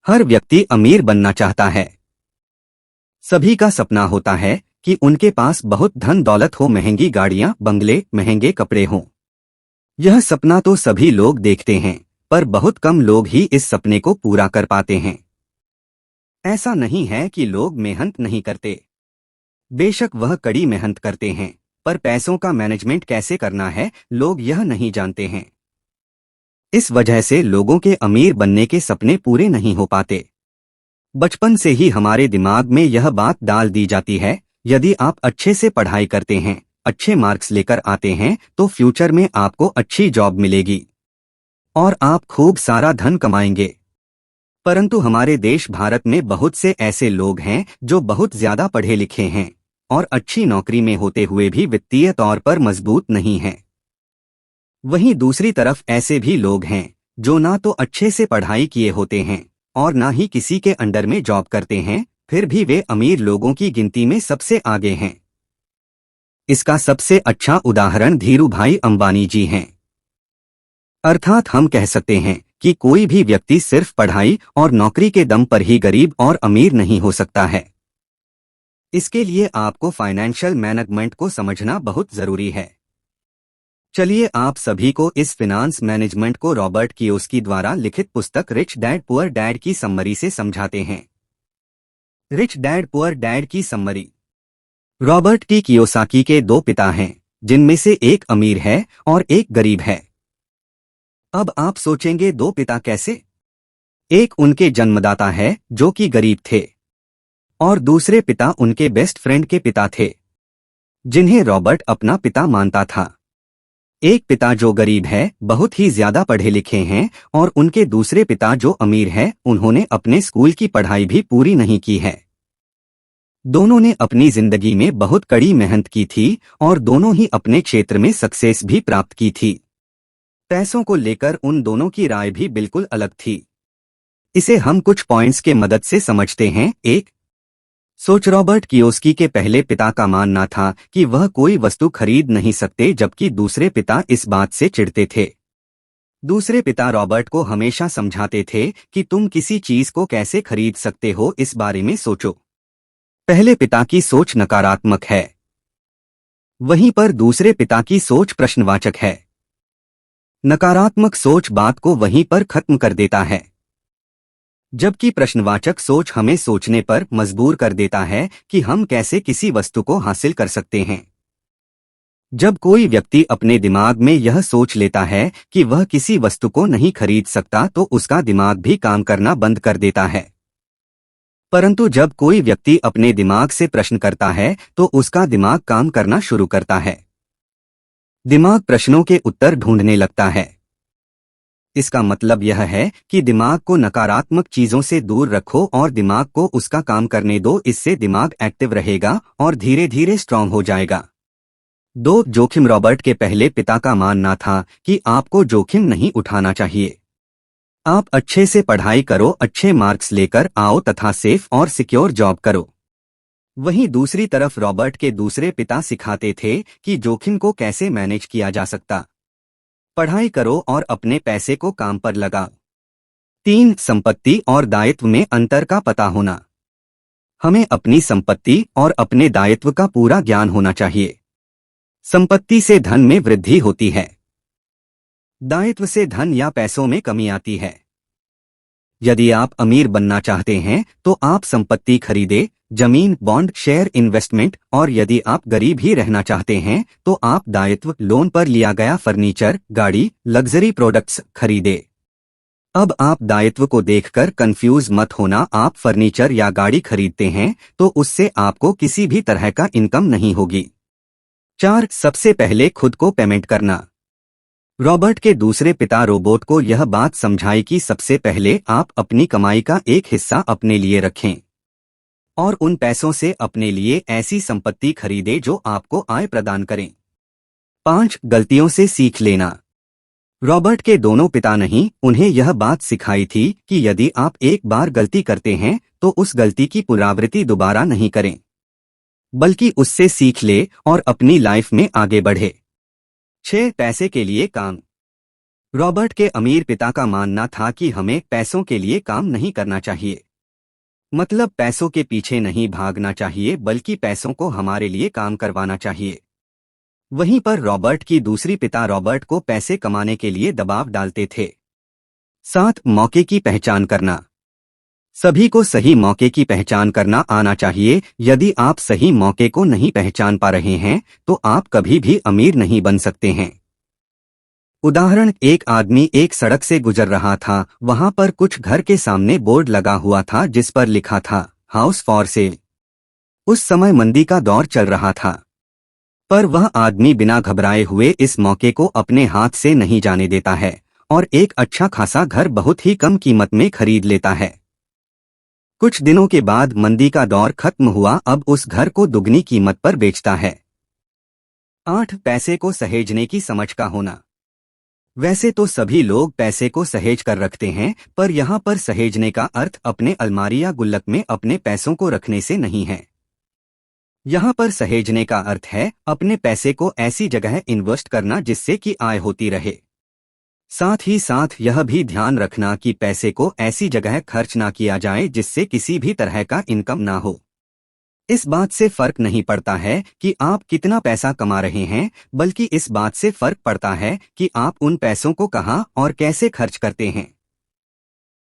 हर व्यक्ति अमीर बनना चाहता है। सभी का सपना होता है कि उनके पास बहुत धन दौलत हो, महंगी गाड़ियां, बंगले, महंगे कपड़े हों। यह सपना तो सभी लोग देखते हैं, पर बहुत कम लोग ही इस सपने को पूरा कर पाते हैं। ऐसा नहीं है कि लोग मेहनत नहीं करते। बेशक वह कड़ी मेहनत करते हैं, पर पैसों का मैनेजमेंट कैसे करना है, लोग यह नहीं जानते हैं। इस वजह से लोगों के अमीर बनने के सपने पूरे नहीं हो पाते। बचपन से ही हमारे दिमाग में यह बात डाल दी जाती है, यदि आप अच्छे से पढ़ाई करते हैं, अच्छे मार्क्स लेकर आते हैं, तो फ्यूचर में आपको अच्छी जॉब मिलेगी और आप खूब सारा धन कमाएंगे। परंतु हमारे देश भारत में बहुत से ऐसे लोग हैं जो बहुत ज्यादा पढ़े लिखे हैं और अच्छी नौकरी में होते हुए भी वित्तीय तौर पर मजबूत नहीं हैं। वहीं दूसरी तरफ ऐसे भी लोग हैं जो ना तो अच्छे से पढ़ाई किए होते हैं और ना ही किसी के अंडर में जॉब करते हैं, फिर भी वे अमीर लोगों की गिनती में सबसे आगे हैं। इसका सबसे अच्छा उदाहरण धीरूभाई अंबानी जी हैं। अर्थात हम कह सकते हैं कि कोई भी व्यक्ति सिर्फ पढ़ाई और नौकरी के दम पर ही गरीब और अमीर नहीं हो सकता है। इसके लिए आपको फाइनेंशियल मैनेजमेंट को समझना बहुत जरूरी है। चलिए आप सभी को इस फिनांस मैनेजमेंट को रॉबर्ट कियोसाकी द्वारा लिखित पुस्तक रिच डैड पुअर डैड की समरी से समझाते हैं। रिच डैड पुअर डैड की समरी। रॉबर्ट टी कियोसाकी के दो पिता हैं, जिनमें से एक अमीर है और एक गरीब है। अब आप सोचेंगे दो पिता कैसे? एक उनके जन्मदाता है जो कि गरीब थे और दूसरे पिता उनके बेस्ट फ्रेंड के पिता थे, जिन्हें रॉबर्ट अपना पिता मानता था। एक पिता जो गरीब है बहुत ही ज्यादा पढ़े लिखे हैं और उनके दूसरे पिता जो अमीर है, उन्होंने अपने स्कूल की पढ़ाई भी पूरी नहीं की है। दोनों ने अपनी जिंदगी में बहुत कड़ी मेहनत की थी और दोनों ही अपने क्षेत्र में सक्सेस भी प्राप्त की थी। पैसों को लेकर उन दोनों की राय भी बिल्कुल अलग थी। इसे हम कुछ पॉइंट्स के मदद से समझते हैं। एक सोच। रॉबर्ट कियोसाकी के पहले पिता का मानना था कि वह कोई वस्तु खरीद नहीं सकते, जबकि दूसरे पिता इस बात से चिढ़ते थे। दूसरे पिता रॉबर्ट को हमेशा समझाते थे कि तुम किसी चीज को कैसे खरीद सकते हो, इस बारे में सोचो। पहले पिता की सोच नकारात्मक है, वहीं पर दूसरे पिता की सोच प्रश्नवाचक है। नकारात्मक सोच बात को वहीं पर खत्म कर देता है, जबकि प्रश्नवाचक सोच हमें सोचने पर मजबूर कर देता है कि हम कैसे किसी वस्तु को हासिल कर सकते हैं। जब कोई व्यक्ति अपने दिमाग में यह सोच लेता है कि वह किसी वस्तु को नहीं खरीद सकता, तो उसका दिमाग भी काम करना बंद कर देता है। परंतु जब कोई व्यक्ति अपने दिमाग से प्रश्न करता है तो उसका दिमाग काम करना शुरू करता है। दिमाग प्रश्नों के उत्तर ढूंढने लगता है। इसका मतलब यह है कि दिमाग को नकारात्मक चीजों से दूर रखो और दिमाग को उसका काम करने दो। इससे दिमाग एक्टिव रहेगा और धीरे धीरे स्ट्रांग हो जाएगा। दो जोखिम। रॉबर्ट के पहले पिता का मानना था कि आपको जोखिम नहीं उठाना चाहिए। आप अच्छे से पढ़ाई करो, अच्छे मार्क्स लेकर आओ तथा सेफ और सिक्योर जॉब करो। वहीं दूसरी तरफ रॉबर्ट के दूसरे पिता सिखाते थे कि जोखिम को कैसे मैनेज किया जा सकता। पढ़ाई करो और अपने पैसे को काम पर लगाओ। 3 संपत्ति और दायित्व में अंतर का पता होना। हमें अपनी संपत्ति और अपने दायित्व का पूरा ज्ञान होना चाहिए। संपत्ति से धन में वृद्धि होती है, दायित्व से धन या पैसों में कमी आती है। यदि आप अमीर बनना चाहते हैं तो आप संपत्ति खरीदे, जमीन, बॉन्ड, शेयर, इन्वेस्टमेंट, और यदि आप गरीब ही रहना चाहते हैं तो आप दायित्व, लोन पर लिया गया फर्नीचर, गाड़ी, लग्जरी प्रोडक्ट्स खरीदे। अब आप दायित्व को देखकर कंफ्यूज मत होना। आप फर्नीचर या गाड़ी खरीदते हैं तो उससे आपको किसी भी तरह का इनकम नहीं होगी। 4 सबसे पहले खुद को पेमेंट करना। रॉबर्ट के दूसरे पिता रोबोट को यह बात समझाई कि सबसे पहले आप अपनी कमाई का एक हिस्सा अपने लिए रखें और उन पैसों से अपने लिए ऐसी संपत्ति खरीदें जो आपको आय प्रदान करें। 5 गलतियों से सीख लेना। रॉबर्ट के दोनों पिता नहीं उन्हें यह बात सिखाई थी कि यदि आप एक बार गलती करते हैं तो उस गलती की पुनरावृत्ति दोबारा नहीं करें, बल्कि उससे सीख ले और अपनी लाइफ में आगे बढ़े। 6 पैसे के लिए काम। रॉबर्ट के अमीर पिता का मानना था कि हमें पैसों के लिए काम नहीं करना चाहिए। मतलब पैसों के पीछे नहीं भागना चाहिए बल्कि पैसों को हमारे लिए काम करवाना चाहिए। वहीं पर रॉबर्ट की दूसरी पिता रॉबर्ट को पैसे कमाने के लिए दबाव डालते थे। 7 मौके की पहचान करना। सभी को सही मौके की पहचान करना आना चाहिए। यदि आप सही मौके को नहीं पहचान पा रहे हैं तो आप कभी भी अमीर नहीं बन सकते हैं। उदाहरण, एक आदमी एक सड़क से गुजर रहा था। वहां पर कुछ घर के सामने बोर्ड लगा हुआ था जिस पर लिखा था हाउस फॉर सेल। उस समय मंदी का दौर चल रहा था, पर वह आदमी बिना घबराए हुए इस मौके को अपने हाथ से नहीं जाने देता है और एक अच्छा खासा घर बहुत ही कम कीमत में खरीद लेता है। कुछ दिनों के बाद मंदी का दौर खत्म हुआ। अब उस घर को दुगनी कीमत पर बेचता है। 8 पैसे को सहेजने की समझ का होना। वैसे तो सभी लोग पैसे को सहेज कर रखते हैं, पर यहाँ पर सहेजने का अर्थ अपने अलमारी या गुल्लक में अपने पैसों को रखने से नहीं है। यहाँ पर सहेजने का अर्थ है अपने पैसे को ऐसी जगह इन्वेस्ट करना जिससे कि आय होती रहे। साथ ही साथ यह भी ध्यान रखना कि पैसे को ऐसी जगह खर्च ना किया जाए जिससे किसी भी तरह का इनकम ना हो। इस बात से फर्क नहीं पड़ता है कि आप कितना पैसा कमा रहे हैं, बल्कि इस बात से फर्क पड़ता है कि आप उन पैसों को कहाँ और कैसे खर्च करते हैं।